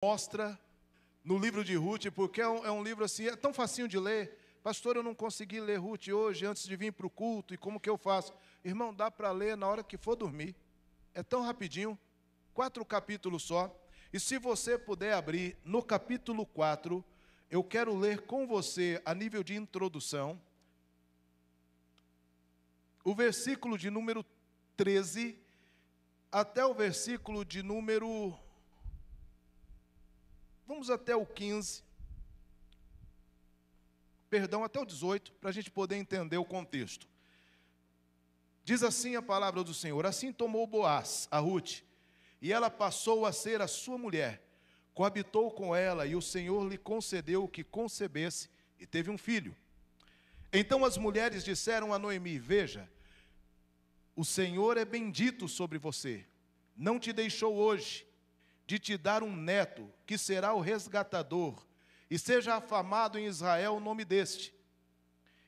mostra no livro de Ruth, porque é um livro assim, é tão facinho de ler. Pastor, eu não consegui ler Ruth hoje antes de vir para o culto, e como que eu faço? Irmão, dá para ler na hora que for dormir. É tão rapidinho, 4 capítulos só. E se você puder abrir no capítulo 4, eu quero ler com você, a nível de introdução, o versículo de número 13 até o versículo de número... Vamos até o 15, perdão, até o 18, para a gente poder entender o contexto. Diz assim a palavra do Senhor: assim tomou Boaz a Ruth, e ela passou a ser a sua mulher, coabitou com ela, e o Senhor lhe concedeu que concebesse, e teve um filho. Então as mulheres disseram a Noemi: veja, o Senhor é bendito sobre você, não te deixou hoje de te dar um neto, que será o resgatador, e seja afamado em Israel o nome deste.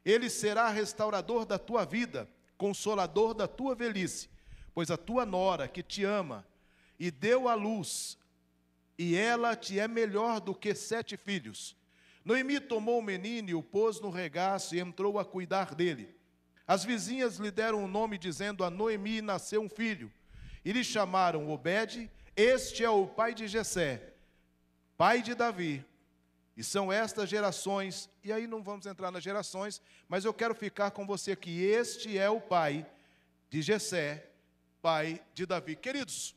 Ele será restaurador da tua vida, consolador da tua velhice, pois a tua nora, que te ama, e deu à luz, e ela te é melhor do que 7 filhos. Noemi tomou o menino e o pôs no regaço, e entrou a cuidar dele. As vizinhas lhe deram o nome, dizendo: a Noemi nasceu um filho, e lhe chamaram Obed. Este é o pai de Jessé, pai de Davi. E são estas gerações, e aí não vamos entrar nas gerações, mas eu quero ficar com você aqui. Este é o pai de Jessé, pai de Davi. Queridos,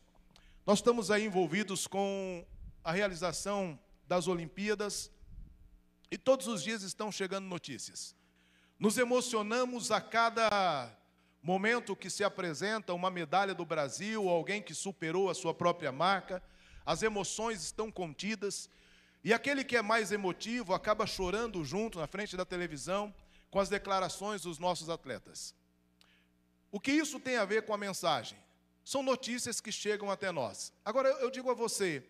nós estamos aí envolvidos com a realização das Olimpíadas, e todos os dias estão chegando notícias. Nos emocionamos a cada momento que se apresenta uma medalha do Brasil, alguém que superou a sua própria marca. As emoções estão contidas, e aquele que é mais emotivo acaba chorando junto na frente da televisão com as declarações dos nossos atletas. O que isso tem a ver com a mensagem? São notícias que chegam até nós. Agora eu digo a você,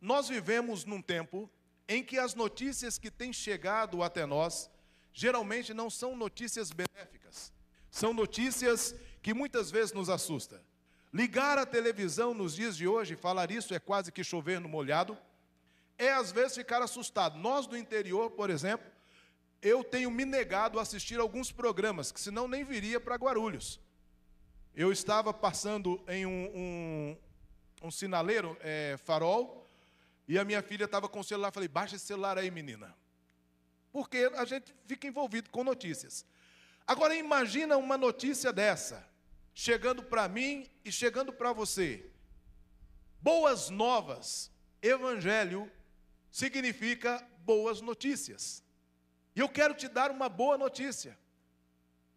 nós vivemos num tempo em que as notícias que têm chegado até nós geralmente não são notícias benéficas. São notícias que muitas vezes nos assustam. Ligar a televisão nos dias de hoje, falar isso é quase que chover no molhado, é às vezes ficar assustado. Nós do interior, por exemplo, eu tenho me negado a assistir alguns programas, que senão nem viria para Guarulhos. Eu estava passando em um sinaleiro, farol, e a minha filha estava com o celular. Falei: baixa esse celular aí, menina. Porque a gente fica envolvido com notícias. Agora imagina uma notícia dessa, chegando para mim e chegando para você. Boas novas, evangelho, significa boas notícias. E eu quero te dar uma boa notícia.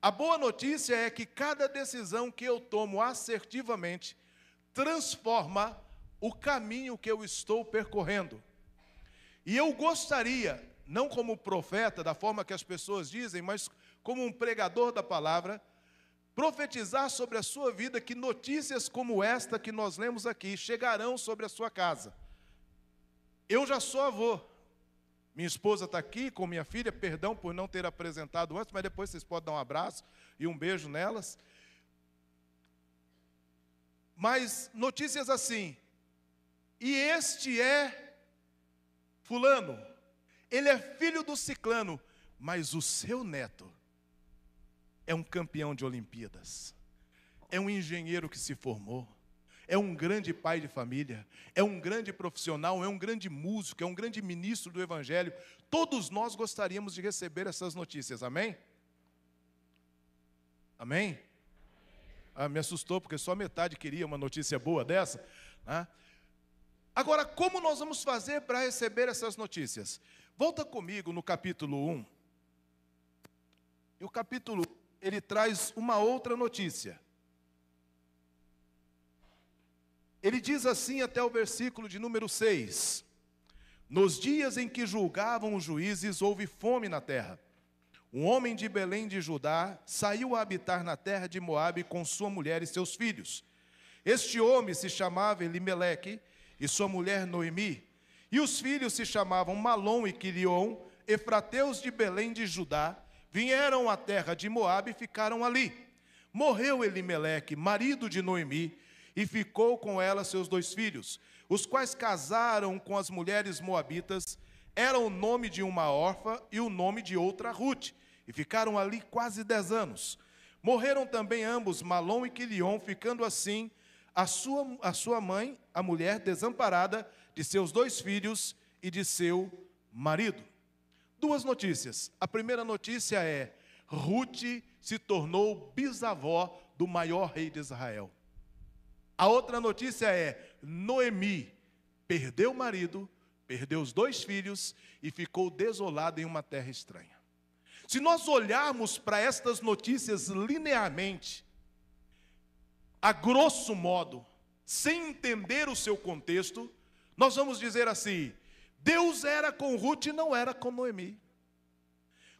A boa notícia é que cada decisão que eu tomo assertivamente transforma o caminho que eu estou percorrendo. E eu gostaria, não como profeta, da forma que as pessoas dizem, mas como um pregador da palavra, profetizar sobre a sua vida que notícias como esta que nós lemos aqui chegarão sobre a sua casa. Eu já sou avô. Minha esposa está aqui com minha filha, perdão por não ter apresentado antes, mas depois vocês podem dar um abraço e um beijo nelas. Mas notícias assim: e este é fulano, ele é filho do ciclano, mas o seu neto é um campeão de Olimpíadas, é um engenheiro que se formou, é um grande pai de família, é um grande profissional, é um grande músico, é um grande ministro do Evangelho. Todos nós gostaríamos de receber essas notícias, amém? Amém? Ah, me assustou, porque só metade queria uma notícia boa dessa, né? Agora, como nós vamos fazer para receber essas notícias? Volta comigo no capítulo 1. E o capítulo 1, ele traz uma outra notícia. Ele diz assim até o versículo de número 6. Nos dias em que julgavam os juízes, houve fome na terra. Um homem de Belém de Judá saiu a habitar na terra de Moabe com sua mulher e seus filhos. Este homem se chamava Elimeleque e sua mulher Noemi. E os filhos se chamavam Malom e Quilion, efrateus de Belém de Judá. Vieram à terra de Moabe e ficaram ali. Morreu Elimeleque, marido de Noemi, e ficou com ela seus 2 filhos. os quais casaram com as mulheres moabitas. Era o nome de uma órfã e o nome de outra Rute, e ficaram ali quase 10 anos. Morreram também ambos, Malom e Quilion, ficando assim a sua mãe, a mulher, desamparada de seus 2 filhos e de seu marido. 2 notícias. A primeira notícia é: Rute se tornou bisavó do maior rei de Israel. A outra notícia é: Noemi perdeu o marido, perdeu os 2 filhos e ficou desolada em uma terra estranha. Se nós olharmos para estas notícias linearmente, a grosso modo, sem entender o seu contexto, nós vamos dizer assim: Deus era com Rute e não era com Noemi.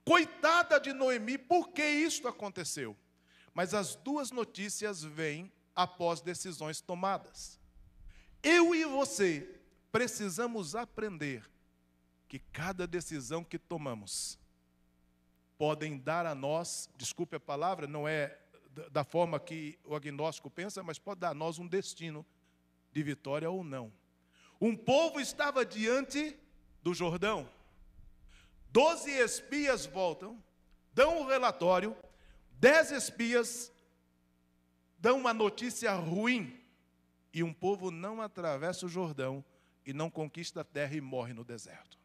Coitada de Noemi, por que isto aconteceu? Mas as 2 notícias vêm após decisões tomadas. Eu e você precisamos aprender que cada decisão que tomamos podem dar a nós, desculpe a palavra, não é da forma que o agnóstico pensa, mas pode dar a nós um destino de vitória ou não. Um povo estava diante do Jordão. 12 espias voltam, dão um relatório, 10 espias dão uma notícia ruim, e um povo não atravessa o Jordão e não conquista a terra e morre no deserto.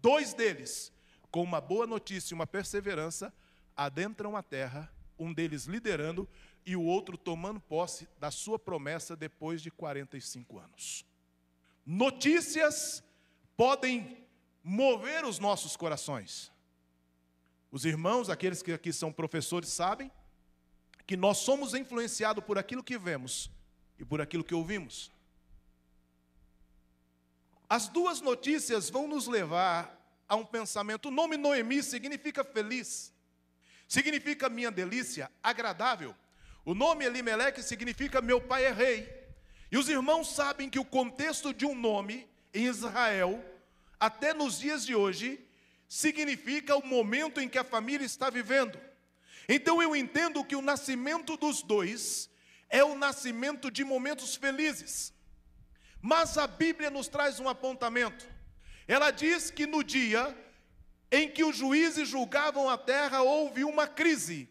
2 deles, com uma boa notícia e uma perseverança, adentram a terra, um deles liderando e o outro tomando posse da sua promessa depois de 45 anos. Notícias podem mover os nossos corações. Os irmãos, aqueles que aqui são professores, sabem que nós somos influenciados por aquilo que vemos e por aquilo que ouvimos. As 2 notícias vão nos levar a um pensamento. O nome Noemi significa feliz, significa minha delícia, agradável. O nome Elimeleque significa meu pai é rei. E os irmãos sabem que o contexto de um nome em Israel, até nos dias de hoje, significa o momento em que a família está vivendo. Então eu entendo que o nascimento dos 2 é o nascimento de momentos felizes. Mas a Bíblia nos traz um apontamento. Ela diz que no dia em que os juízes julgavam a terra, houve uma crise.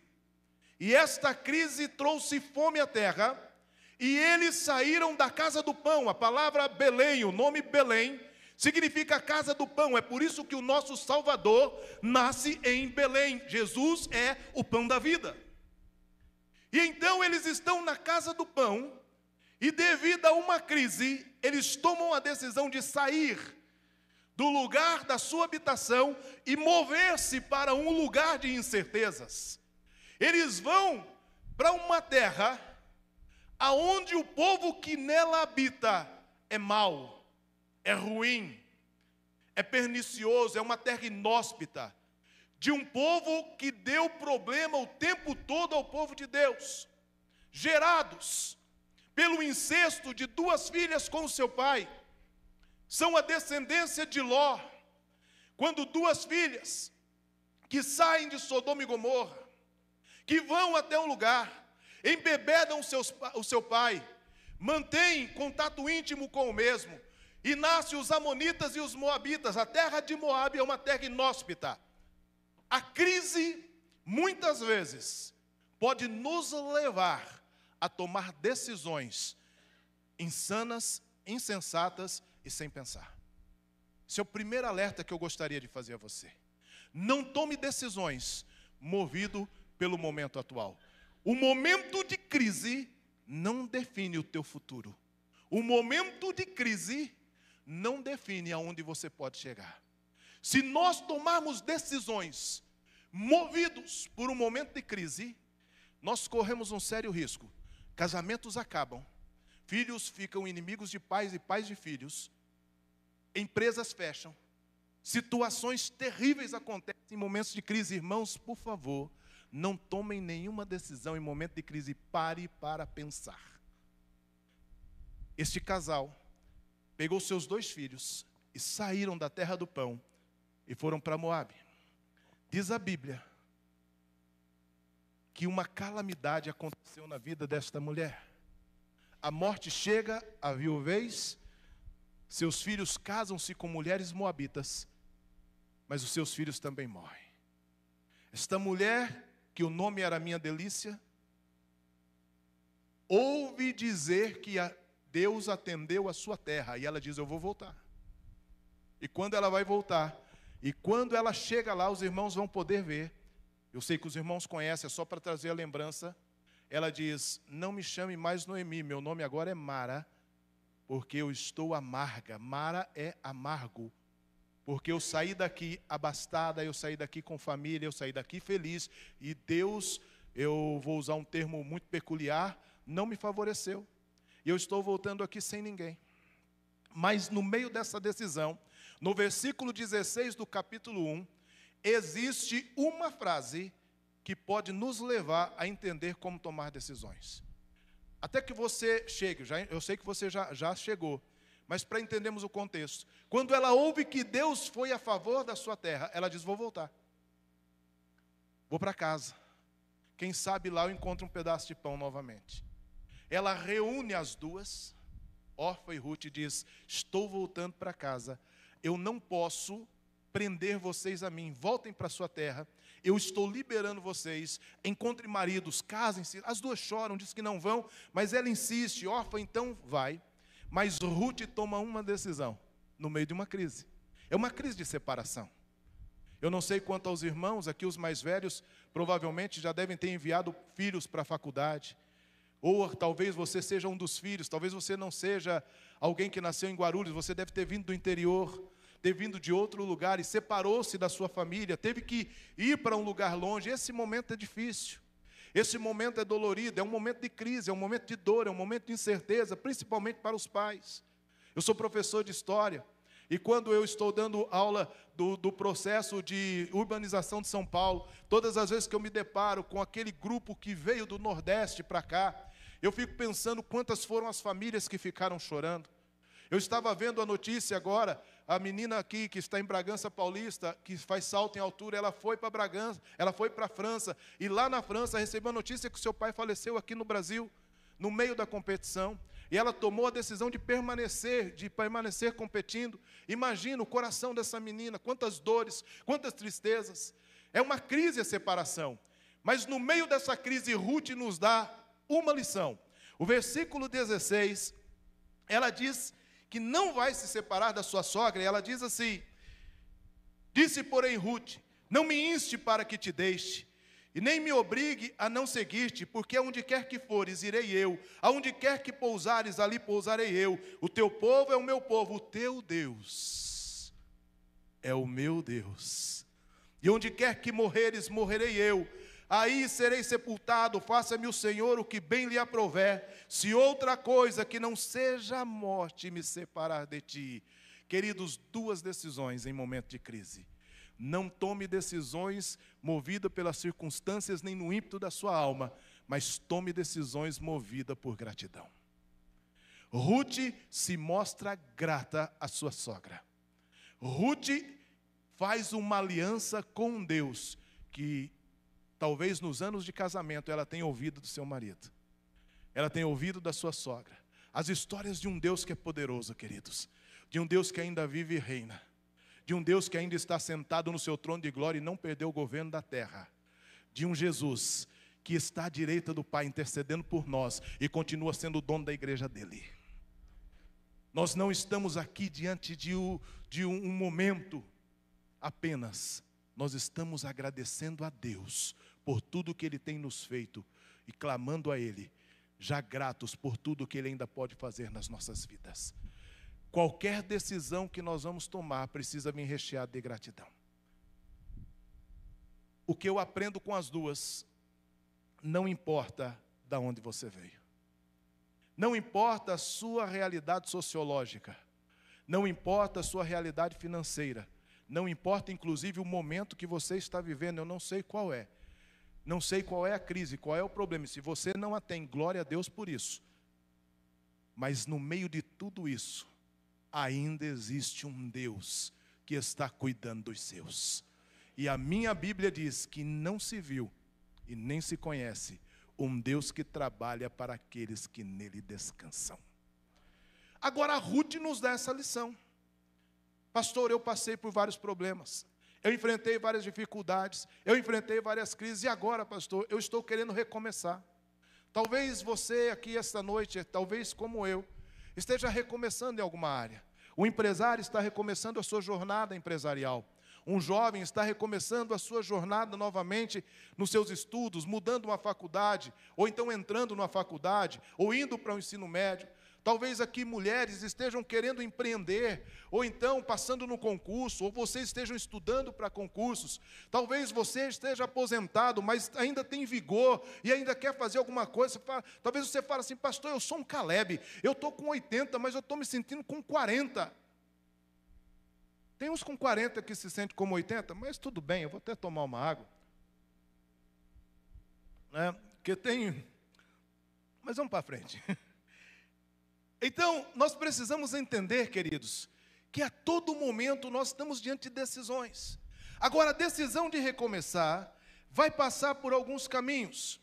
E esta crise trouxe fome à terra, e eles saíram da casa do pão. A palavra Belém, o nome Belém, significa casa do pão. É por isso que o nosso Salvador nasce em Belém. Jesus é o pão da vida. E então eles estão na casa do pão, e devido a uma crise, eles tomam a decisão de sair do lugar da sua habitação e mover-se para um lugar de incertezas. Eles vão para uma terra aonde o povo que nela habita é mau, é ruim, é pernicioso, é uma terra inóspita, de um povo que deu problema o tempo todo ao povo de Deus, gerados pelo incesto de 2 filhas com o seu pai. São a descendência de Ló, quando 2 filhas que saem de Sodoma e Gomorra, que vão até um lugar, embebedam o seu pai, mantêm contato íntimo com o mesmo, e nascem os amonitas e os moabitas. A terra de Moabe é uma terra inóspita. A crise, muitas vezes, pode nos levar a tomar decisões insanas, insensatas e sem pensar. Esse é o primeiro alerta que eu gostaria de fazer a você. Não tome decisões movido pelo momento atual. O momento de crise não define o teu futuro. O momento de crise não define aonde você pode chegar. Se nós tomarmos decisões movidos por um momento de crise, nós corremos um sério risco. Casamentos acabam, filhos ficam inimigos de pais e pais de filhos, empresas fecham, situações terríveis acontecem em momentos de crise. Irmãos, por favor, não tomem nenhuma decisão em momento de crise, pare para pensar. Este casal pegou seus 2 filhos e saíram da terra do pão e foram para Moabe. Diz a Bíblia que uma calamidade aconteceu na vida desta mulher. a morte chega, a viuvez, seus filhos casam-se com mulheres moabitas, mas os seus filhos também morrem. Esta mulher, que o nome era Minha Delícia, ouve dizer que Deus atendeu a sua terra, e ela diz: eu vou voltar. E quando ela vai voltar, e quando ela chega lá, os irmãos vão poder ver, eu sei que os irmãos conhecem, é só para trazer a lembrança, ela diz: não me chame mais Noemi, meu nome agora é Mara, porque eu estou amarga. Mara é amargo, porque eu saí daqui abastada, eu saí daqui com família, eu saí daqui feliz, e Deus, eu vou usar um termo muito peculiar, não me favoreceu, e eu estou voltando aqui sem ninguém. Mas no meio dessa decisão, no versículo 16 do capítulo 1, existe uma frase que pode nos levar a entender como tomar decisões. Até que você chegue, eu sei que você já chegou, mas para entendermos o contexto, quando ela ouve que Deus foi a favor da sua terra, ela diz: vou voltar, vou para casa, quem sabe lá eu encontro um pedaço de pão novamente. Ela reúne as duas, Orfa e Ruth, e diz: estou voltando para casa, eu não posso prender vocês a mim, voltem para sua terra, eu estou liberando vocês, encontrem maridos, casem-se. As duas choram, diz que não vão, mas ela insiste. Orfa então vai, mas Ruth toma uma decisão, no meio de uma crise, é uma crise de separação. Eu não sei quanto aos irmãos, aqui os mais velhos, provavelmente já devem ter enviado filhos para a faculdade, ou talvez você seja um dos filhos, talvez você não seja alguém que nasceu em Guarulhos, você deve ter vindo do interior, ter vindo de outro lugar e separou-se da sua família, teve que ir para um lugar longe. Esse momento é difícil, esse momento é dolorido, é um momento de crise, é um momento de dor, é um momento de incerteza, principalmente para os pais. Eu sou professor de história, e quando eu estou dando aula do processo de urbanização de São Paulo, todas as vezes que eu me deparo com aquele grupo que veio do Nordeste para cá, eu fico pensando quantas foram as famílias que ficaram chorando. Eu estava vendo a notícia agora, a menina aqui que está em Bragança Paulista, que faz salto em altura, ela foi para Bragança, ela foi para a França, e lá na França recebeu a notícia que o seu pai faleceu aqui no Brasil, no meio da competição, e ela tomou a decisão de permanecer competindo. Imagina o coração dessa menina, quantas dores, quantas tristezas. É uma crise a separação, mas no meio dessa crise, Ruth nos dá uma lição. O versículo 16, ela diz que não vai se separar da sua sogra, e ela diz assim: disse porém Ruth: não me inste para que te deixe, e nem me obrigue a não seguir-te, porque aonde quer que fores, irei eu, aonde quer que pousares, ali pousarei eu, o teu povo é o meu povo, o teu Deus é o meu Deus, e onde quer que morreres, morrerei eu, aí serei sepultado, faça-me o Senhor o que bem lhe aprouver, se outra coisa que não seja a morte me separar de ti. Queridos, duas decisões em momento de crise. Não tome decisões movidas pelas circunstâncias nem no ímpeto da sua alma, mas tome decisões movidas por gratidão. Ruth se mostra grata à sua sogra. Ruth faz uma aliança com Deus que talvez nos anos de casamento ela tenha ouvido do seu marido, ela tenha ouvido da sua sogra. As histórias de um Deus que é poderoso, queridos, de um Deus que ainda vive e reina, de um Deus que ainda está sentado no seu trono de glória e não perdeu o governo da terra, de um Jesus que está à direita do Pai intercedendo por nós e continua sendo o dono da igreja dele. Nós não estamos aqui diante de um momento apenas, nós estamos agradecendo a Deus por tudo que Ele tem nos feito e clamando a Ele, já gratos por tudo que Ele ainda pode fazer nas nossas vidas. Qualquer decisão que nós vamos tomar precisa vir recheada de gratidão. O que eu aprendo com as duas, não importa de onde você veio, não importa a sua realidade sociológica, não importa a sua realidade financeira, não importa inclusive o momento que você está vivendo, eu não sei qual é. Não sei qual é a crise, qual é o problema. Se você não a tem, glória a Deus por isso. Mas no meio de tudo isso, ainda existe um Deus que está cuidando dos seus. E a minha Bíblia diz que não se viu e nem se conhece um Deus que trabalha para aqueles que nele descansam. Agora a Ruth nos dá essa lição. Pastor, eu passei por vários problemas, eu enfrentei várias dificuldades, eu enfrentei várias crises, e agora, pastor, eu estou querendo recomeçar. Talvez você aqui esta noite, talvez como eu, esteja recomeçando em alguma área. O empresário está recomeçando a sua jornada empresarial. Um jovem está recomeçando a sua jornada novamente nos seus estudos, mudando uma faculdade, ou então entrando numa faculdade, ou indo para o ensino médio. Talvez aqui mulheres estejam querendo empreender, ou então passando no concurso, ou vocês estejam estudando para concursos. Talvez você esteja aposentado, mas ainda tem vigor e ainda quer fazer alguma coisa. Talvez você fale assim, pastor, eu sou um Caleb, eu estou com 80, mas eu estou me sentindo com 40. Tem uns com 40 que se sentem como 80, mas tudo bem, eu vou até tomar uma água. Porque tem... Mas vamos para frente. Então, nós precisamos entender, queridos, que a todo momento nós estamos diante de decisões. Agora, a decisão de recomeçar vai passar por alguns caminhos.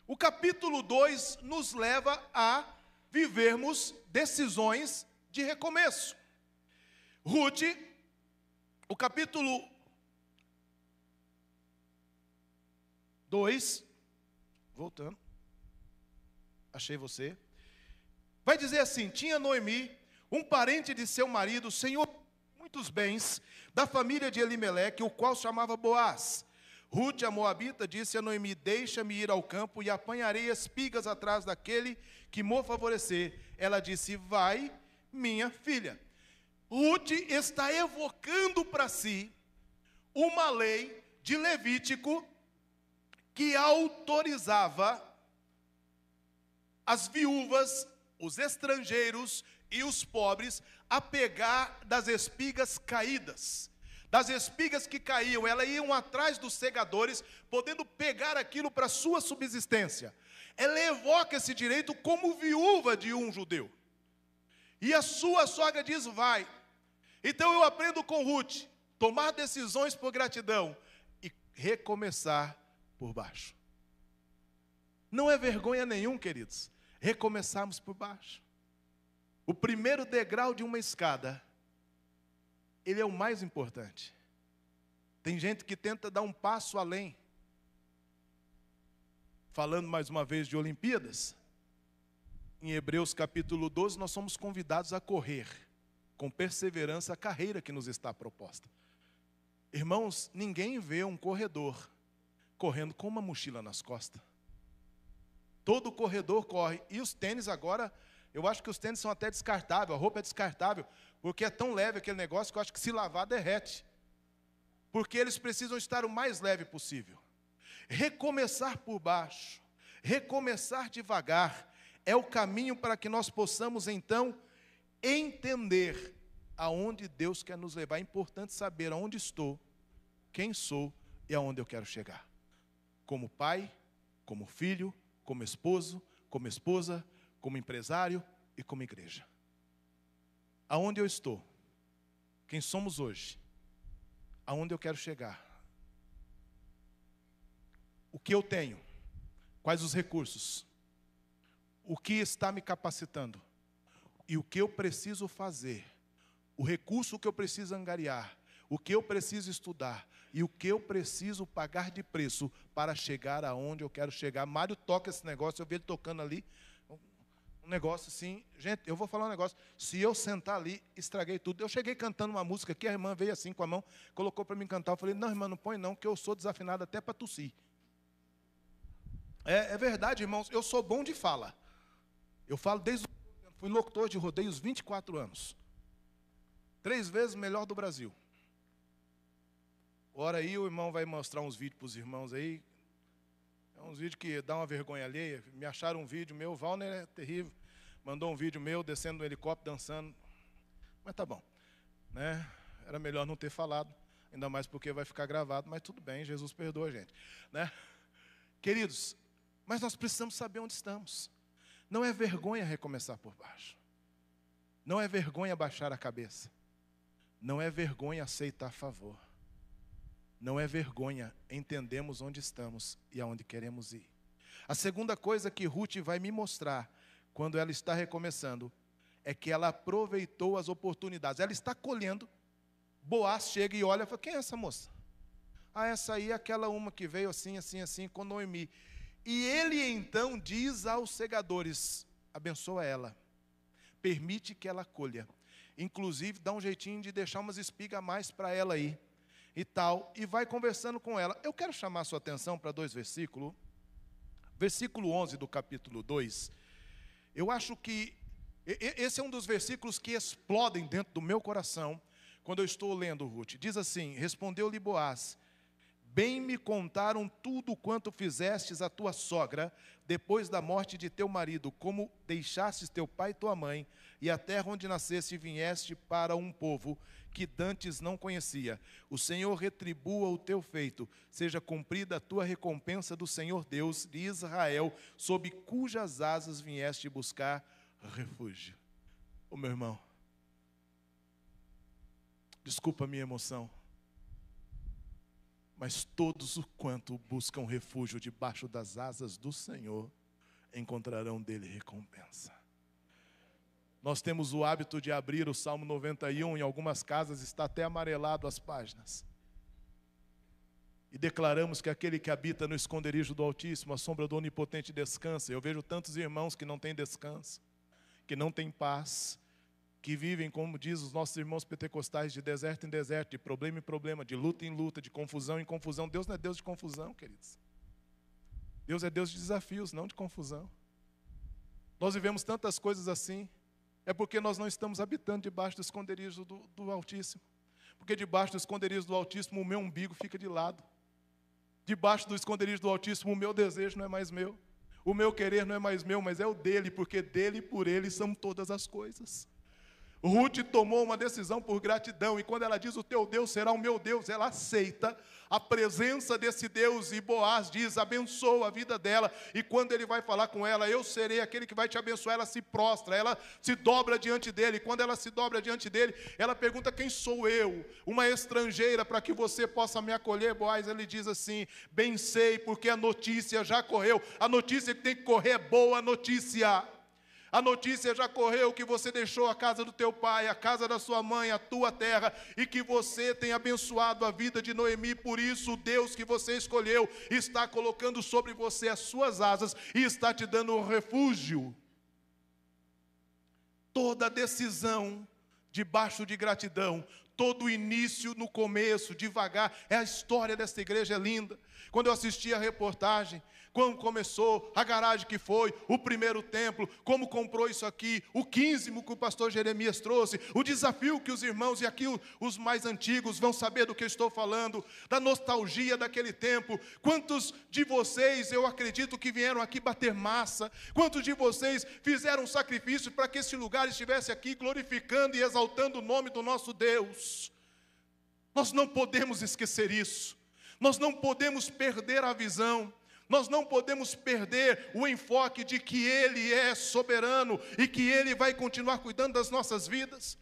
O capítulo 2 nos leva a vivermos decisões de recomeço. Ruth, o capítulo 2, voltando, achei você. Vai dizer assim, tinha Noemi, um parente de seu marido, senhor muitos bens, da família de Elimeleque, o qual chamava Boaz. Ruth, a moabita, disse a Noemi, deixa-me ir ao campo e apanharei espigas atrás daquele que me favorecer. Ela disse, vai, minha filha. Ruth está evocando para si uma lei de Levítico que autorizava as viúvas, os estrangeiros e os pobres a pegar das espigas caídas. Das espigas que caíam, elas iam atrás dos segadores, podendo pegar aquilo para sua subsistência. Ela evoca esse direito como viúva de um judeu. E a sua sogra diz, vai. Então eu aprendo com Ruth, tomar decisões por gratidão e recomeçar por baixo. Não é vergonha nenhum, queridos, recomeçarmos por baixo. O primeiro degrau de uma escada, ele é o mais importante. Tem gente que tenta dar um passo além. Falando mais uma vez de Olimpíadas, em Hebreus capítulo 12, nós somos convidados a correr com perseverança a carreira que nos está proposta. Irmãos, ninguém vê um corredor correndo com uma mochila nas costas. Todo corredor corre. E os tênis agora, eu acho que os tênis são até descartáveis, a roupa é descartável, porque é tão leve aquele negócio que eu acho que se lavar derrete. Porque eles precisam estar o mais leve possível. Recomeçar por baixo, recomeçar devagar, é o caminho para que nós possamos então entender aonde Deus quer nos levar. É importante saber aonde estou, quem sou e aonde eu quero chegar. Como pai, como filho, como esposo, como esposa, como empresário e como igreja. Aonde eu estou? Quem somos hoje? Aonde eu quero chegar? O que eu tenho? Quais os recursos? O que está me capacitando? E o que eu preciso fazer? O recurso que eu preciso angariar? O que eu preciso estudar? E o que eu preciso pagar de preço para chegar aonde eu quero chegar? Mário toca esse negócio, eu vi ele tocando ali. Um negócio assim, gente, eu vou falar um negócio. Se eu sentar ali, estraguei tudo. Eu cheguei cantando uma música aqui, a irmã veio assim com a mão, colocou para mim cantar. Eu falei, não, irmã, não põe não, que eu sou desafinado até para tossir. É verdade, irmãos, eu sou bom de fala. Eu falo desde o... Fui locutor de rodeios 24 anos. 3 vezes melhor do Brasil. Ora aí, o irmão vai mostrar uns vídeos para os irmãos aí. É uns vídeos que dá uma vergonha alheia. Me acharam um vídeo meu, o Valner é terrível. Mandou um vídeo meu descendo no helicóptero, dançando. Mas tá bom, né? Era melhor não ter falado, ainda mais porque vai ficar gravado, mas tudo bem, Jesus perdoa a gente, né? Queridos, mas nós precisamos saber onde estamos. Não é vergonha recomeçar por baixo. Não é vergonha baixar a cabeça. Não é vergonha aceitar favor. Não é vergonha, entendemos onde estamos e aonde queremos ir. A segunda coisa que Ruth vai me mostrar, quando ela está recomeçando, é que ela aproveitou as oportunidades. Ela está colhendo, Boaz chega e olha e fala, quem é essa moça? Ah, essa aí é aquela uma que veio assim, assim, assim, com Noemi. E ele então diz aos segadores, abençoa ela, permite que ela colha. Inclusive, dá um jeitinho de deixar umas espigas a mais para ela aí, e tal, e vai conversando com ela. Eu quero chamar a sua atenção para 2 versículos. Versículo 11 do capítulo 2. Eu acho que esse é um dos versículos que explodem dentro do meu coração, quando eu estou lendo Ruth. Diz assim, respondeu-lhe Boaz, bem me contaram tudo quanto fizestes a tua sogra, depois da morte de teu marido, como deixastes teu pai e tua mãe, e a terra onde nasceste e vieste para um povo que dantes não conhecia. O Senhor retribua o teu feito, seja cumprida a tua recompensa do Senhor Deus de Israel, sob cujas asas vieste buscar refúgio. Ô meu irmão, desculpa a minha emoção, mas todos o quanto buscam refúgio debaixo das asas do Senhor, encontrarão dele recompensa. Nós temos o hábito de abrir o Salmo 91, em algumas casas está até amarelado as páginas. E declaramos que aquele que habita no esconderijo do Altíssimo, a sombra do Onipotente descansa. Eu vejo tantos irmãos que não têm descanso, que não têm paz, que vivem, como diz os nossos irmãos pentecostais, de deserto em deserto, de problema em problema, de luta em luta, de confusão em confusão. Deus não é Deus de confusão, queridos. Deus é Deus de desafios, não de confusão. Nós vivemos tantas coisas assim, é porque nós não estamos habitando debaixo do esconderijo do Altíssimo. Porque debaixo do esconderijo do Altíssimo o meu umbigo fica de lado. Debaixo do esconderijo do Altíssimo o meu desejo não é mais meu. O meu querer não é mais meu, mas é o dele, porque dele e por ele são todas as coisas. Ruth tomou uma decisão por gratidão, e quando ela diz, o teu Deus será o meu Deus, ela aceita a presença desse Deus, e Boaz diz, abençoa a vida dela, e quando ele vai falar com ela, eu serei aquele que vai te abençoar, ela se prostra, ela se dobra diante dele, e quando ela se dobra diante dele, ela pergunta, quem sou eu? Uma estrangeira, para que você possa me acolher. Boaz, ele diz assim, bem sei, porque a notícia já correu, a notícia que tem que correr é boa notícia. A notícia já correu que você deixou a casa do teu pai, a casa da sua mãe, a tua terra, e que você tem abençoado a vida de Noemi. Por isso, o Deus que você escolheu está colocando sobre você as suas asas e está te dando um refúgio. Toda decisão debaixo de gratidão, todo início no começo, devagar. A história desta igreja é linda. Quando eu assisti a reportagem, quando começou, a garagem que foi, o primeiro templo, como comprou isso aqui, o quinzimo que o pastor Jeremias trouxe, o desafio que os irmãos, e aqui os mais antigos vão saber do que eu estou falando, da nostalgia daquele tempo. Quantos de vocês, eu acredito que vieram aqui bater massa, quantos de vocês fizeram sacrifício para que esse lugar estivesse aqui glorificando e exaltando o nome do nosso Deus? Nós não podemos esquecer isso, nós não podemos perder a visão. Nós não podemos perder o enfoque de que Ele é soberano e que Ele vai continuar cuidando das nossas vidas.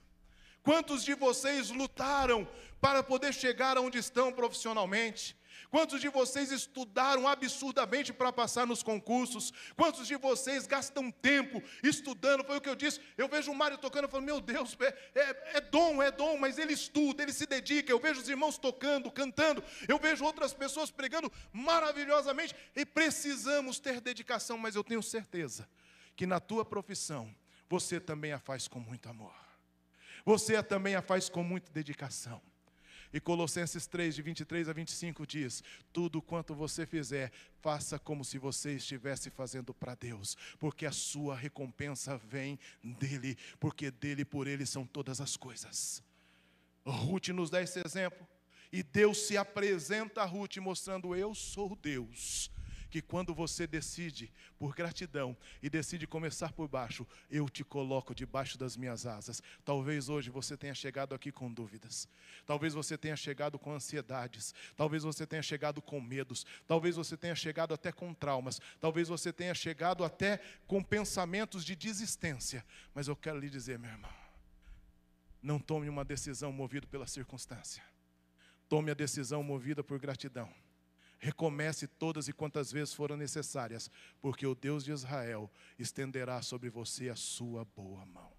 Quantos de vocês lutaram para poder chegar aonde estão profissionalmente? Quantos de vocês estudaram absurdamente para passar nos concursos? Quantos de vocês gastam tempo estudando? Foi o que eu disse. Eu vejo o Mário tocando e falo, meu Deus, é dom, mas ele estuda, ele se dedica. Eu vejo os irmãos tocando, cantando. Eu vejo outras pessoas pregando maravilhosamente. E precisamos ter dedicação, mas eu tenho certeza que na tua profissão, você também a faz com muito amor. Você também a faz com muita dedicação. E Colossenses 3, de 23 a 25 diz, tudo quanto você fizer, faça como se você estivesse fazendo para Deus, porque a sua recompensa vem dEle, porque dEle e por Ele são todas as coisas. Ruth nos dá esse exemplo, e Deus se apresenta a Ruth mostrando, eu sou Deus, que quando você decide por gratidão e decide começar por baixo, eu te coloco debaixo das minhas asas. Talvez hoje você tenha chegado aqui com dúvidas, talvez você tenha chegado com ansiedades, talvez você tenha chegado com medos, talvez você tenha chegado até com traumas, talvez você tenha chegado até com pensamentos de desistência, mas eu quero lhe dizer, meu irmão, não tome uma decisão movido pela circunstância, tome a decisão movida por gratidão. Recomece todas e quantas vezes foram necessárias, porque o Deus de Israel estenderá sobre você a sua boa mão.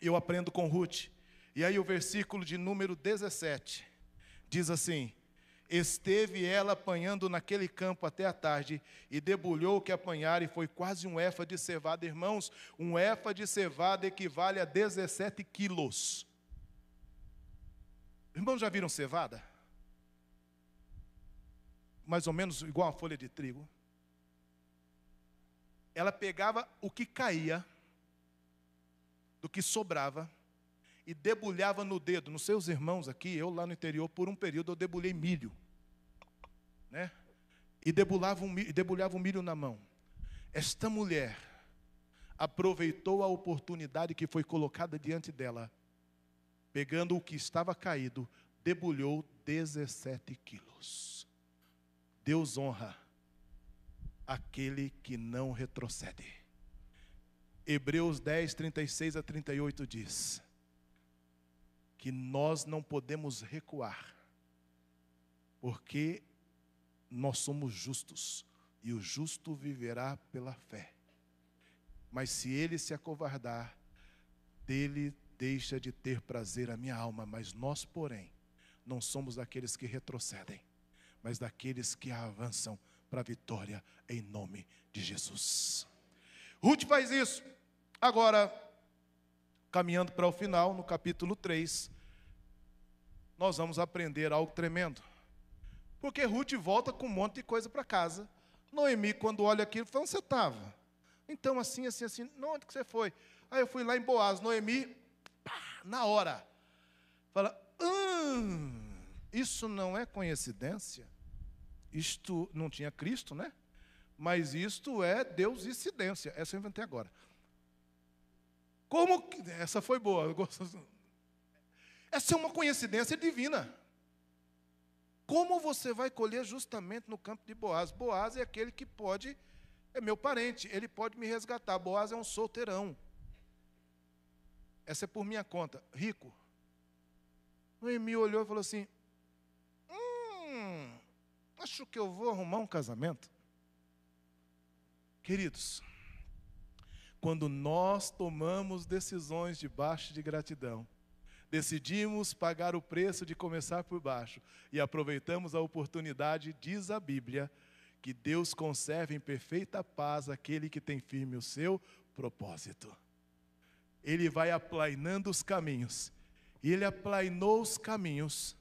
Eu aprendo com Ruth. E aí o versículo de número 17 diz assim: esteve ela apanhando naquele campo até a tarde, e debulhou o que apanhara, e foi quase um éfa de cevada. Irmãos, um éfa de cevada equivale a 17 quilos. Irmãos, já viram cevada? Mais ou menos igual uma folha de trigo. Ela pegava o que caía, do que sobrava, e debulhava no dedo. Nos seus irmãos aqui, eu lá no interior, por um período eu debulhei milho, né? E debulhava o milho na mão. Esta mulher aproveitou a oportunidade que foi colocada diante dela, pegando o que estava caído, debulhou 17 quilos. Deus honra aquele que não retrocede. Hebreus 10, 36 a 38 diz que nós não podemos recuar, porque nós somos justos, e o justo viverá pela fé. Mas se ele se acovardar, dele deixa de ter prazer a minha alma. Mas nós, porém, não somos daqueles que retrocedem, mas daqueles que avançam para a vitória em nome de Jesus. Ruth faz isso. Agora, caminhando para o final, no capítulo 3, nós vamos aprender algo tremendo. Porque Ruth volta com um monte de coisa para casa. Noemi, quando olha aquilo, fala: onde você estava? Então, assim, onde que você foi? Aí eu fui lá em Boaz. Noemi, pá, na hora, fala: isso não é coincidência? Isto não tinha Cristo, né? Mas isto é Deus-incidência. Essa eu inventei agora. Como que... Essa foi boa. Essa é uma coincidência divina. Como você vai colher justamente no campo de Boaz? Boaz é aquele que pode, é meu parente, ele pode me resgatar. Boaz é um solteirão. Essa é por minha conta, rico. Noemi olhou e falou assim: acho que eu vou arrumar um casamento. Queridos, quando nós tomamos decisões debaixo de gratidão, decidimos pagar o preço de começar por baixo e aproveitamos a oportunidade, diz a Bíblia, que Deus conserva em perfeita paz aquele que tem firme o seu propósito. Ele vai aplainando os caminhos. E ele aplainou os caminhos.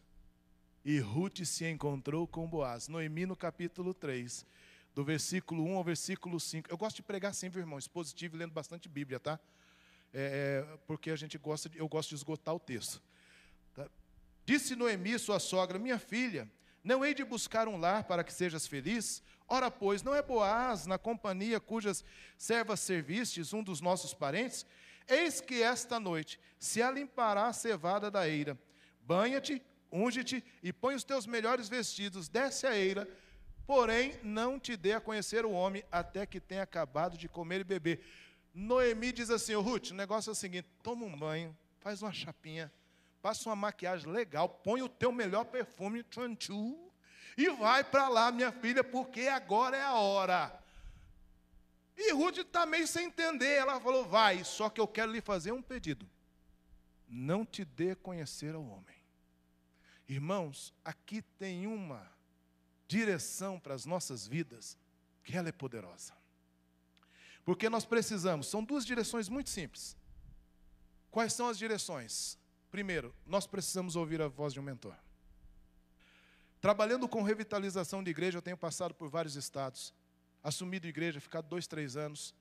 E Ruth se encontrou com Boaz. Noemi, no capítulo 3, do versículo 1 ao versículo 5. Eu gosto de pregar assim, viu, irmão, expositivo, lendo bastante Bíblia, tá? Porque eu gosto de esgotar o texto. Tá? Disse Noemi, sua sogra: minha filha, não hei de buscar um lar para que sejas feliz? Ora, pois, não é Boaz, na companhia cujas servas servistes, um dos nossos parentes? Eis que esta noite se alimpará a cevada da eira. Banha-te, unge-te e põe os teus melhores vestidos, desce a eira, porém não te dê a conhecer o homem até que tenha acabado de comer e beber. Noemi diz assim: Ruth, o negócio é o seguinte: toma um banho, faz uma chapinha, passa uma maquiagem legal, põe o teu melhor perfume, e vai para lá, minha filha, porque agora é a hora. E Ruth está meio sem entender. Ela falou: vai, só que eu quero lhe fazer um pedido. Não te dê a conhecer ao homem. Irmãos, aqui tem uma direção para as nossas vidas, que ela é poderosa. Porque nós precisamos, são duas direções muito simples. Quais são as direções? Primeiro, nós precisamos ouvir a voz de um mentor. Trabalhando com revitalização de igreja, eu tenho passado por vários estados, assumido igreja, ficado 2, 3 anos,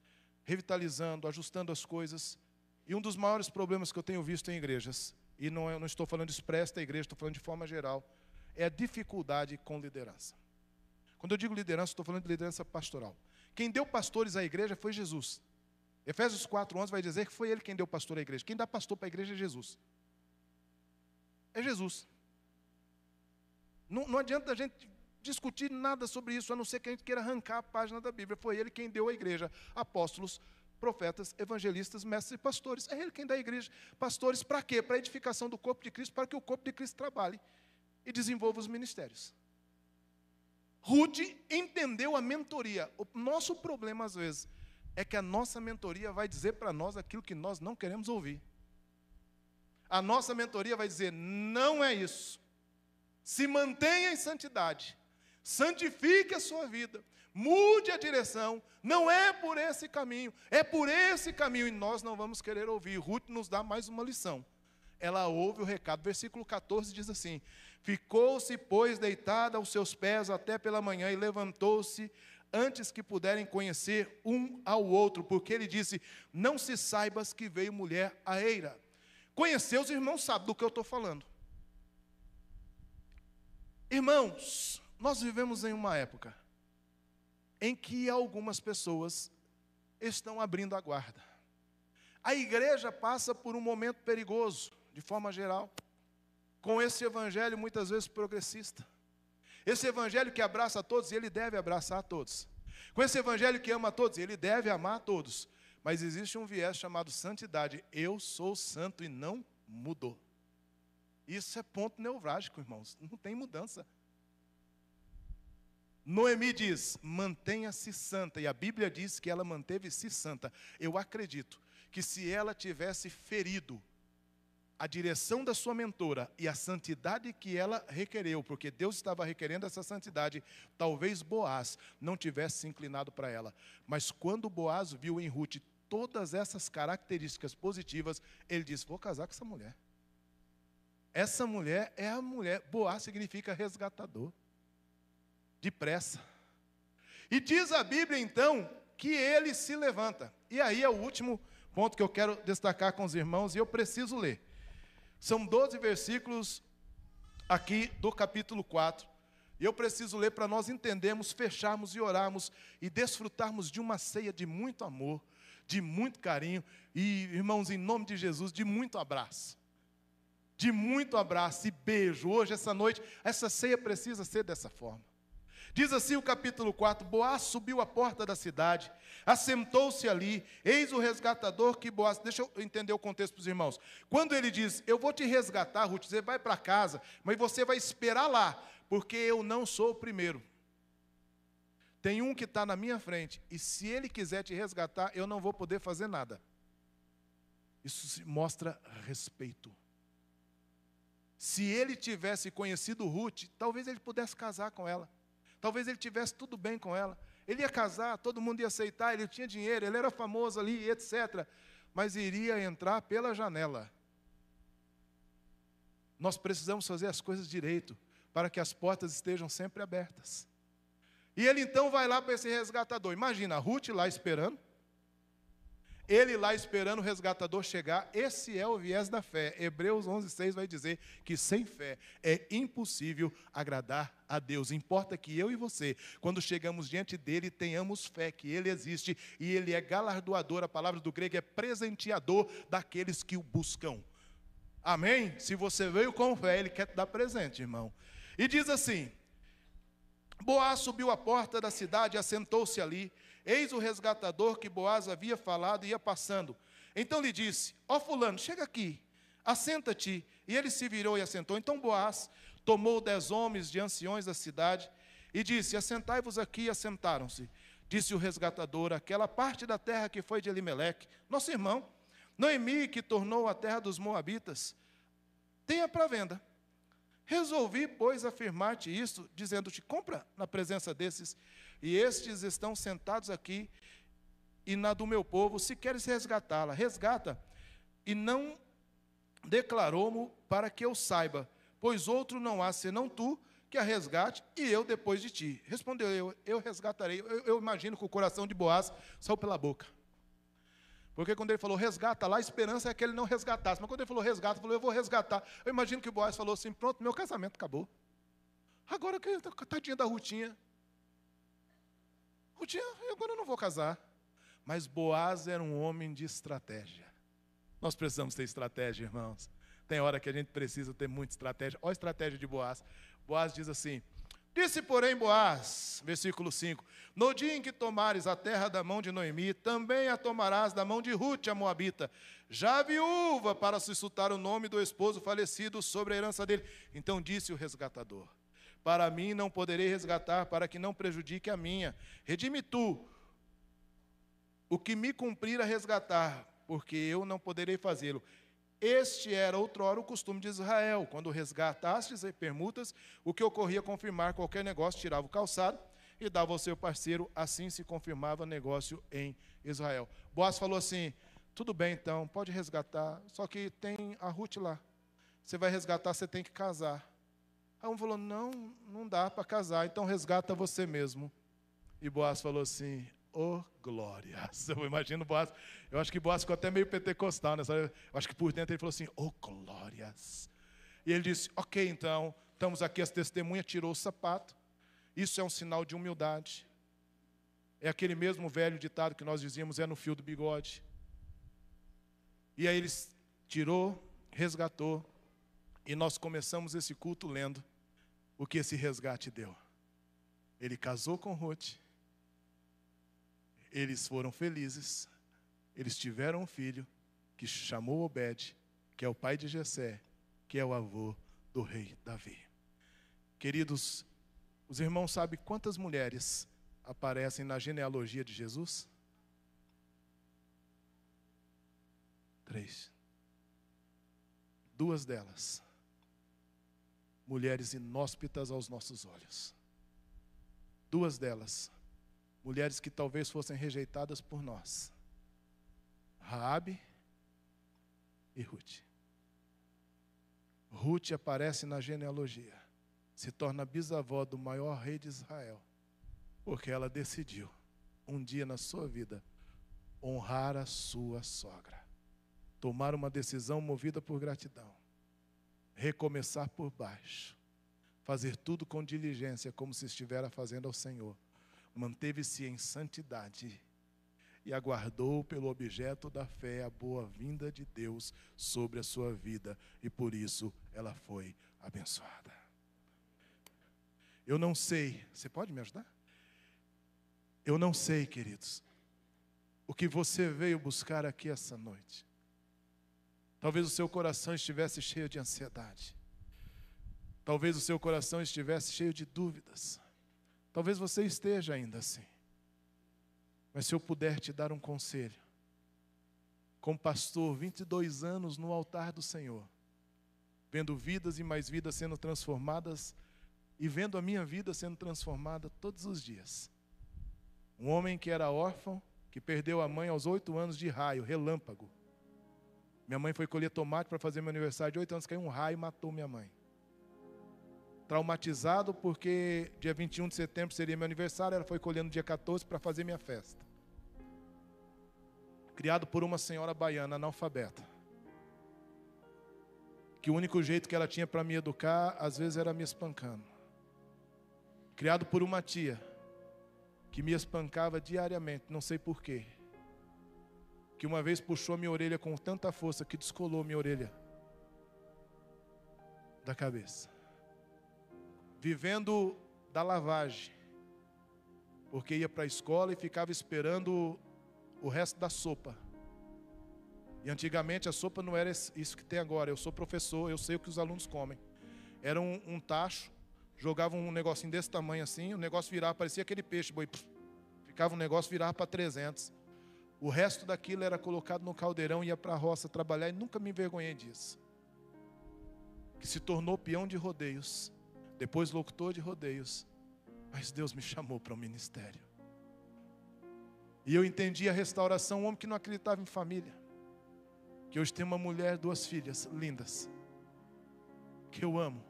revitalizando, ajustando as coisas. E um dos maiores problemas que eu tenho visto em igrejas, e não estou falando isso para esta igreja, estou falando de forma geral, é a dificuldade com liderança. Quando eu digo liderança, estou falando de liderança pastoral. Quem deu pastores à igreja foi Jesus. Efésios 4:11 vai dizer que foi ele quem deu pastor à igreja. Quem dá pastor para a igreja é Jesus. É Jesus. Não adianta a gente discutir nada sobre isso, a não ser que a gente queira arrancar a página da Bíblia. Foi ele quem deu à igreja apóstolos, profetas, evangelistas, mestres e pastores. É ele quem dá à igreja pastores para quê? Para a edificação do corpo de Cristo, para que o corpo de Cristo trabalhe e desenvolva os ministérios. Ruth entendeu a mentoria. O nosso problema, às vezes, é que a nossa mentoria vai dizer para nós aquilo que nós não queremos ouvir. A nossa mentoria vai dizer, não é isso. Se mantenha em santidade. Santifique a sua vida. Mude a direção. Não é por esse caminho. É por esse caminho. E nós não vamos querer ouvir. Ruth nos dá mais uma lição. Ela ouve o recado. Versículo 14 diz assim: ficou-se, pois, deitada aos seus pés até pela manhã e levantou-se antes que puderem conhecer um ao outro, porque ele disse, não se saibas que veio mulher à eira. Conhecer os irmãos sabem do que eu estou falando. Irmãos, nós vivemos em uma época em que algumas pessoas estão abrindo a guarda. A igreja passa por um momento perigoso, de forma geral, com esse evangelho muitas vezes progressista. Esse evangelho que abraça a todos, e ele deve abraçar a todos. Com esse evangelho que ama a todos, ele deve amar a todos. Mas existe um viés chamado santidade. Eu sou santo e não mudou. Isso é ponto nevrálgico, irmãos. Não tem mudança. Noemi diz, mantenha-se santa. E a Bíblia diz que ela manteve-se santa. Eu acredito que se ela tivesse ferido a direção da sua mentora e a santidade que ela requereu, porque Deus estava requerendo essa santidade, talvez Boaz não tivesse se inclinado para ela. Mas quando Boaz viu em Ruth todas essas características positivas, ele disse, vou casar com essa mulher. Essa mulher é a mulher. Boaz significa resgatador. Depressa. E diz a Bíblia, então, que ele se levanta. E aí é o último ponto que eu quero destacar com os irmãos, e eu preciso ler. São 12 versículos aqui do capítulo 4. E eu preciso ler para nós entendermos, fecharmos e orarmos e desfrutarmos de uma ceia de muito amor, de muito carinho e, irmãos, em nome de Jesus, de muito abraço. De muito abraço e beijo. Hoje, essa noite, essa ceia precisa ser dessa forma. Diz assim o capítulo 4, Boaz subiu à porta da cidade, assentou-se ali, eis o resgatador que Boaz... Deixa eu entender o contexto para os irmãos. Quando ele diz, eu vou te resgatar, Ruth, você vai para casa, mas você vai esperar lá, porque eu não sou o primeiro. Tem um que está na minha frente, e se ele quiser te resgatar, eu não vou poder fazer nada. Isso mostra respeito. Se ele tivesse conhecido Ruth, talvez ele pudesse casar com ela. Talvez ele tivesse tudo bem com ela. Ele ia casar, todo mundo ia aceitar, ele tinha dinheiro, ele era famoso ali, etc. Mas iria entrar pela janela. Nós precisamos fazer as coisas direito, para que as portas estejam sempre abertas. E ele então vai lá para esse resgatador. Imagina, a Ruth lá esperando. Ele lá esperando o resgatador chegar. Esse é o viés da fé. Hebreus 11:6 vai dizer que sem fé é impossível agradar a Deus. Importa que eu e você, quando chegamos diante dele, tenhamos fé que ele existe e ele é galardoador. A palavra do grego é presenteador daqueles que o buscam. Amém? Se você veio com fé, ele quer te dar presente, irmão. E diz assim, Boaz subiu à porta da cidade e assentou-se ali. Eis o resgatador que Boaz havia falado e ia passando. Então lhe disse, ó fulano, chega aqui, assenta-te. E ele se virou e assentou. Então Boaz tomou 10 homens de anciões da cidade e disse, assentai-vos aqui, e assentaram-se. Disse o resgatador, aquela parte da terra que foi de Elimeleque, nosso irmão, Noemi, que tornou a terra dos moabitas, tenha para venda. Resolvi, pois, afirmar-te isto, dizendo-te, compra na presença desses, e estes estão sentados aqui, e na do meu povo, se queres resgatá-la, resgata. E não declarou-mo para que eu saiba, pois outro não há senão tu, que a resgate, e eu depois de ti. Respondeu eu resgatarei. Eu imagino que o coração de Boaz saiu pela boca. Porque quando ele falou resgata lá, a esperança é que ele não resgatasse. Mas quando ele falou resgata, ele falou eu vou resgatar. Eu imagino que Boaz falou assim, pronto, meu casamento acabou. Agora, tadinha da Rutinha. Rutinha, agora eu não vou casar. Mas Boaz era um homem de estratégia. Nós precisamos ter estratégia, irmãos. Tem hora que a gente precisa ter muita estratégia. Olha a estratégia de Boaz. Boaz diz assim, disse, porém, Boaz, versículo 5, no dia em que tomares a terra da mão de Noemi, também a tomarás da mão de Ruth, a moabita, já viúva, para suscitar o nome do esposo falecido sobre a herança dele. Então disse o resgatador, para mim não poderei resgatar, para que não prejudique a minha. Redime tu o que me cumprir a resgatar, porque eu não poderei fazê-lo. Este era outrora o costume de Israel. Quando resgatastes e permutas, o que ocorria confirmar qualquer negócio, tirava o calçado e dava ao seu parceiro, assim se confirmava negócio em Israel. Boaz falou assim: tudo bem então, pode resgatar, só que tem a Ruth lá. Você vai resgatar, você tem que casar. Aí um falou: não dá para casar, então resgata você mesmo. E Boaz falou assim: oh, glórias. Eu imagino Boaz, eu acho que Boaz ficou até meio pentecostal, né? Eu acho que por dentro ele falou assim: oh, glórias. E ele disse: ok, então, estamos aqui as testemunhas, tirou o sapato. Isso é um sinal de humildade. É aquele mesmo velho ditado que nós dizíamos, é no fio do bigode. E aí ele tirou, resgatou, e nós começamos esse culto lendo o que esse resgate deu. Ele casou com Ruth, eles foram felizes, eles tiveram um filho que chamou Obed, que é o pai de Jessé, que é o avô do rei Davi. Queridos, os irmãos sabem quantas mulheres aparecem na genealogia de Jesus? 3. 2 delas, mulheres inóspitas aos nossos olhos. 2 delas, mulheres que talvez fossem rejeitadas por nós. Raabe e Ruth. Ruth aparece na genealogia, se torna bisavó do maior rei de Israel, porque ela decidiu, um dia na sua vida, honrar a sua sogra. Tomar uma decisão movida por gratidão. Recomeçar por baixo. Fazer tudo com diligência, como se estivesse fazendo ao Senhor. Manteve-se em santidade e aguardou pelo objeto da fé a boa-vinda de Deus sobre a sua vida. E por isso ela foi abençoada. Eu não sei, você pode me ajudar? Eu não sei, queridos, o que você veio buscar aqui essa noite. Talvez o seu coração estivesse cheio de ansiedade. Talvez o seu coração estivesse cheio de dúvidas. Talvez você esteja ainda assim. Mas se eu puder te dar um conselho, como pastor, 22 anos no altar do Senhor, vendo vidas e mais vidas sendo transformadas, e vendo a minha vida sendo transformada todos os dias. Um homem que era órfão, que perdeu a mãe aos 8 anos de raio, relâmpago. Minha mãe foi colher tomate para fazer meu aniversário de 8 anos, caiu um raio e matou minha mãe. Traumatizado porque dia 21 de setembro seria meu aniversário, ela foi colher no dia 14 para fazer minha festa. Criado por uma senhora baiana, analfabeta, que o único jeito que ela tinha para me educar, às vezes era me espancando. Criado por uma tia, que me espancava diariamente, não sei porquê. Que uma vez puxou minha orelha com tanta força que descolou minha orelha da cabeça. Vivendo da lavagem, porque ia para a escola e ficava esperando o resto da sopa. E antigamente a sopa não era isso que tem agora. Eu sou professor, eu sei o que os alunos comem. Era um tacho, jogavam um negocinho desse tamanho assim, o negócio virava, parecia aquele peixe, boi, ficava um negócio, virava para 300. O resto daquilo era colocado no caldeirão, ia para a roça trabalhar e nunca me envergonhei disso. Que se tornou peão de rodeios, depois locutor de rodeios, mas Deus me chamou para o ministério. E eu entendi a restauração, um homem que não acreditava em família, que hoje tem uma mulher, 2 filhas lindas, que eu amo,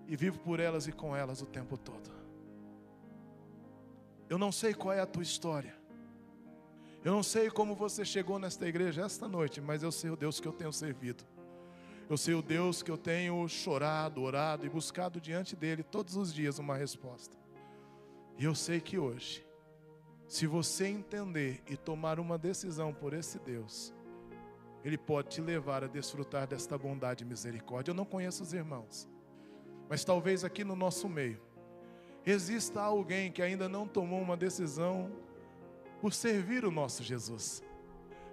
e vivo por elas e com elas o tempo todo. Eu não sei qual é a tua história, eu não sei como você chegou nesta igreja esta noite, mas eu sei o Deus que eu tenho servido. Eu sei o Deus que eu tenho chorado, orado e buscado diante dele todos os dias uma resposta. E eu sei que hoje, se você entender e tomar uma decisão por esse Deus, Ele pode te levar a desfrutar desta bondade e misericórdia. Eu não conheço os irmãos, mas talvez aqui no nosso meio exista alguém que ainda não tomou uma decisão por servir o nosso Jesus.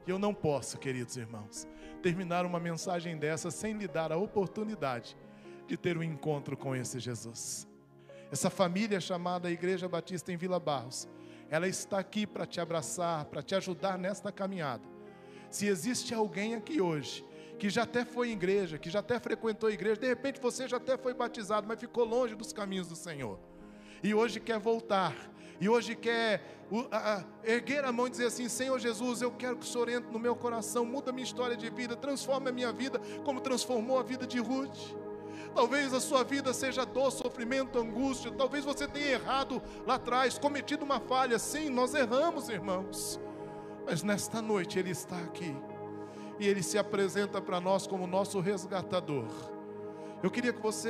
E eu não posso, queridos irmãos, terminar uma mensagem dessa sem lhe dar a oportunidade de ter um encontro com esse Jesus. Essa família chamada Igreja Batista em Vila Barros, ela está aqui para te abraçar, para te ajudar nesta caminhada. Se existe alguém aqui hoje que já até foi em igreja, que já até frequentou a igreja, de repente você já até foi batizado, mas ficou longe dos caminhos do Senhor, e hoje quer voltar, e hoje quer erguer a mão e dizer assim: Senhor Jesus, eu quero que o Senhor entre no meu coração, muda a minha história de vida, transforma a minha vida, como transformou a vida de Ruth. Talvez a sua vida seja dor, sofrimento, angústia. Talvez você tenha errado lá atrás, cometido uma falha. Sim, nós erramos, irmãos. Mas nesta noite Ele está aqui. E Ele se apresenta para nós como nosso resgatador. Eu queria que você